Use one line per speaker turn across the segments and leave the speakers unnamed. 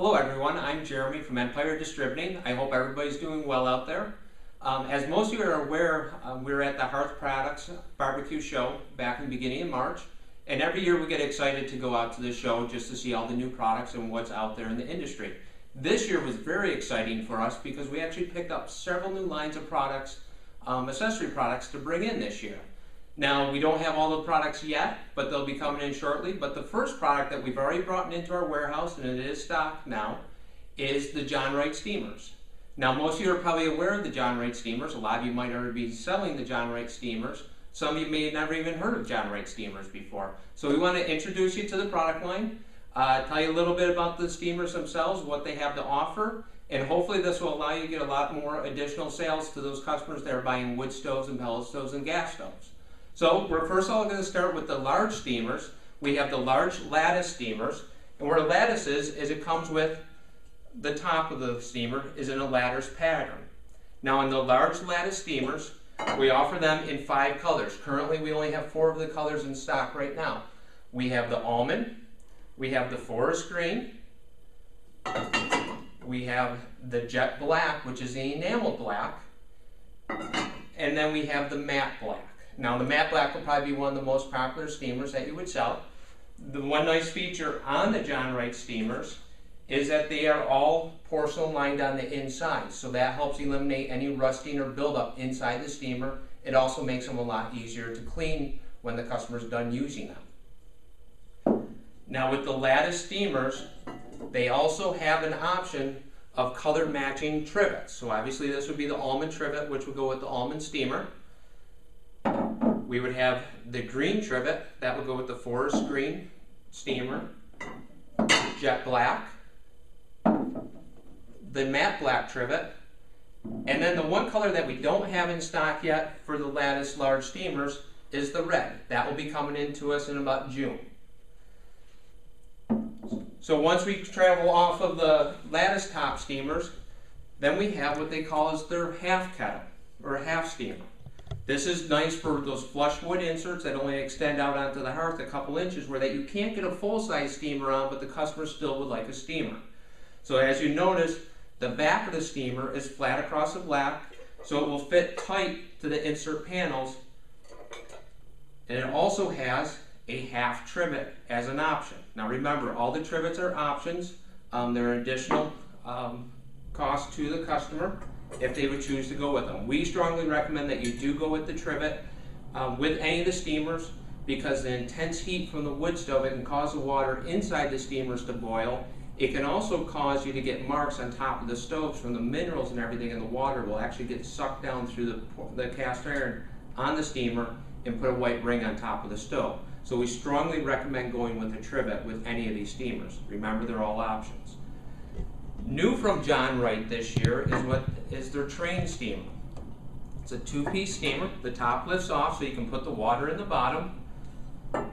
Hello everyone, I'm Jeremy from Empire Distributing. I hope everybody's doing well out there. As most of you are aware, we were at the Hearth Products Barbecue Show back in the beginning of March. And every year we get excited to go out to this show just to see all the new products and what's out there in the industry. This year was very exciting for us because we actually picked up several new lines of products, accessory products to bring in this year. Now, we don't have all the products yet, but they'll be coming in shortly. But the first product that we've already brought into our warehouse, and it is stocked now, is the Wright Steamers. Now, most of you are probably aware of the Wright Steamers. A lot of you might already be selling the Wright Steamers. Some of you may have never even heard of Wright Steamers before. So we want to introduce you to the product line, tell you a little bit about the steamers themselves, what they have to offer, and hopefully this will allow you to get a lot more additional sales to those customers that are buying wood stoves and pellet stoves and gas stoves. So we're first of all going to start with the large steamers. We have the large lattice steamers, and what a lattice is it comes with the top of the steamer is in a lattice pattern. Now in the large lattice steamers, we offer them in 5 colors. Currently we only have 4 of the colors in stock right now. We have the almond, we have the forest green, we have the jet black, which is the enamel black, and then we have the matte black. Now the matte black will probably be one of the most popular steamers that you would sell. The one nice feature on the Wright steamers is that they are all porcelain lined on the inside, so that helps eliminate any rusting or buildup inside the steamer. It also makes them a lot easier to clean when the customer's done using them. Now with the lattice steamers, they also have an option of color matching trivets. So obviously this would be the almond trivet, which would go with the almond steamer. We would have the green trivet, that would go with the forest green steamer, jet black, the matte black trivet, and then the one color that we don't have in stock yet for the lattice large steamers is the red. That will be coming into us in about June. So once we travel off of the lattice top steamers, then we have what they call as their half kettle or half steamer. This is nice for those flush wood inserts that only extend out onto the hearth a couple inches where that you can't get a full-size steamer on, but the customer still would like a steamer. So as you notice, the back of the steamer is flat across the black, so it will fit tight to the insert panels. And it also has a half trivet as an option. Now remember, all the trivets are options. They're an additional cost to the customer if they would choose to go with them. We strongly recommend that you do go with the trivet with any of the steamers because the intense heat from the wood stove, it can cause the water inside the steamers to boil. It can also cause you to get marks on top of the stoves from the minerals and everything, and the water will actually get sucked down through the cast iron on the steamer and put a white ring on top of the stove. So we strongly recommend going with a trivet with any of these steamers. Remember, they're all options. New from Wright this year is their train steamer. It's a 2-piece steamer. The top lifts off so you can put the water in the bottom. The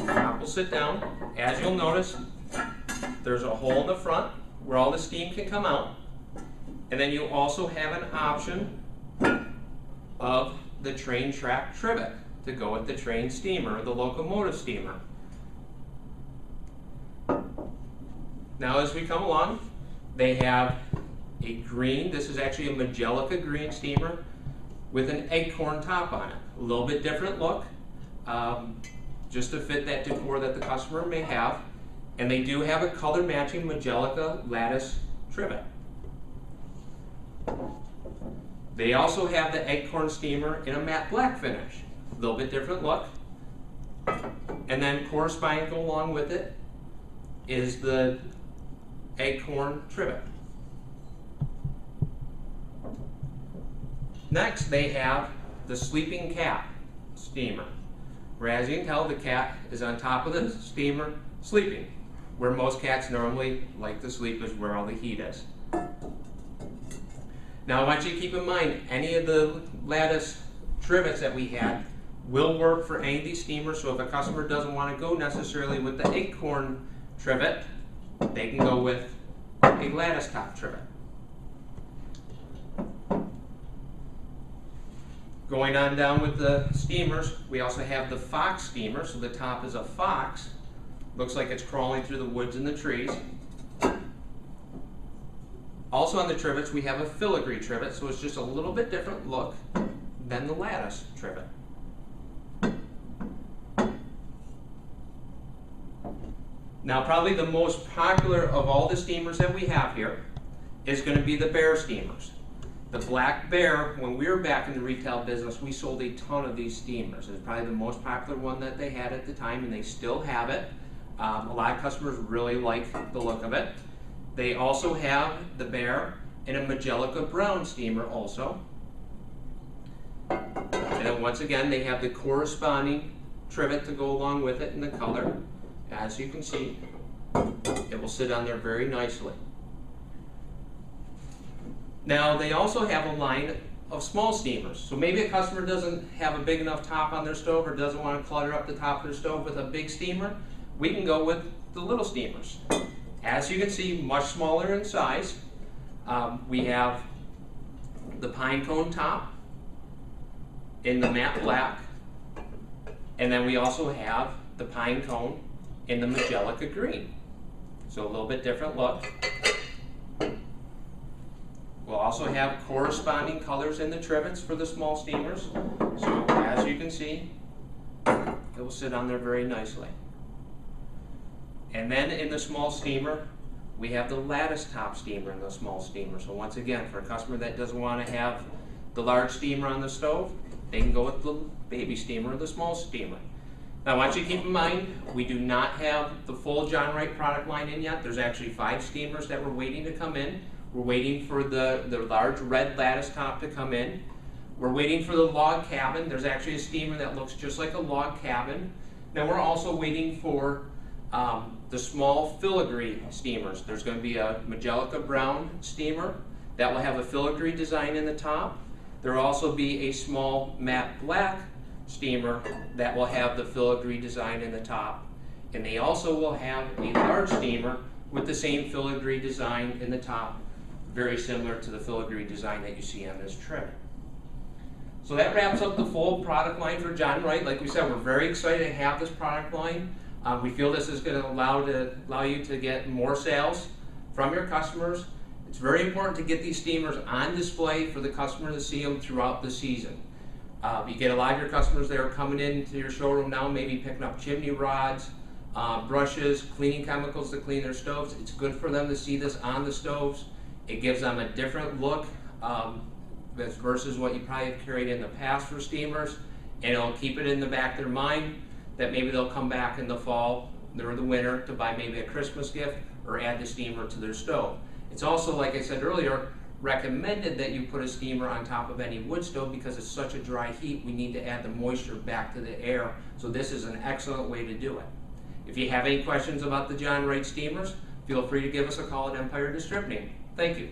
top will sit down. As you'll notice, there's a hole in the front where all the steam can come out. And then you also have an option of the train track trivet to go with the train steamer, the locomotive steamer. Now as we come along, they have a green, this is actually a Magelica green steamer with an acorn top on it. A little bit different look, just to fit that decor that the customer may have. And they do have a color matching Magelica lattice trivet. They also have the acorn steamer in a matte black finish. A little bit different look. And then corresponding along with it is the acorn trivet. Next they have the sleeping cat steamer, where as you can tell the cat is on top of the steamer sleeping. Where most cats normally like to sleep is where all the heat is. Now I want you to keep in mind any of the lattice trivets that we had will work for any of these steamers, so if a customer doesn't want to go necessarily with the acorn trivet, they can go with a lattice top trivet. Going on down with the steamers, we also have the fox steamer, so the top is a fox. Looks like it's crawling through the woods and the trees. Also on the trivets, we have a filigree trivet, so it's just a little bit different look than the lattice trivet. Now, probably the most popular of all the steamers that we have here is going to be the Bear steamers. The Black Bear, when we were back in the retail business, we sold a ton of these steamers. It's probably the most popular one that they had at the time, and they still have it. A lot of customers really like the look of it. They also have the Bear in a Magelica brown steamer also. And then once again, they have the corresponding trivet to go along with it in the color. As you can see, it will sit on there very nicely. Now, they also have a line of small steamers. So maybe a customer doesn't have a big enough top on their stove or doesn't want to clutter up the top of their stove with a big steamer. We can go with the little steamers. As you can see, much smaller in size. We have the pine cone top in the matte black, and then we also have the pine cone in the Magelica green. So a little bit different look. We'll also have corresponding colors in the trivets for the small steamers. So as you can see, it will sit on there very nicely. And then in the small steamer, we have the lattice top steamer in the small steamer. So once again, for a customer that doesn't want to have the large steamer on the stove, they can go with the baby steamer or the small steamer. Now I want you to keep in mind, we do not have the full John Wright product line in yet. There's actually 5 steamers that we're waiting to come in. We're waiting for the large red lattice top to come in. We're waiting for the log cabin. There's actually a steamer that looks just like a log cabin. Now we're also waiting for the small filigree steamers. There's going to be a Magelica brown steamer that will have a filigree design in the top. There will also be a small matte black steamer that will have the filigree design in the top. And they also will have a large steamer with the same filigree design in the top, very similar to the filigree design that you see on this trivet. So that wraps up the full product line for John Wright. Like we said, we're very excited to have this product line. We feel this is going to allow you to get more sales from your customers. It's very important to get these steamers on display for the customer to see them throughout the season. You get a lot of your customers that are coming into your showroom now, maybe picking up chimney rods, brushes, cleaning chemicals to clean their stoves. It's good for them to see this on the stoves. It gives them a different look versus what you probably have carried in the past for steamers, and it'll keep it in the back of their mind that maybe they'll come back in the fall or the winter to buy maybe a Christmas gift or add the steamer to their stove. It's also, like I said earlier, recommended that you put a steamer on top of any wood stove because it's such a dry heat. We need to add the moisture back to the air, so this is an excellent way to do it. If you have any questions about the John Wright steamers, feel free to give us a call at Empire Distributing. Thank you.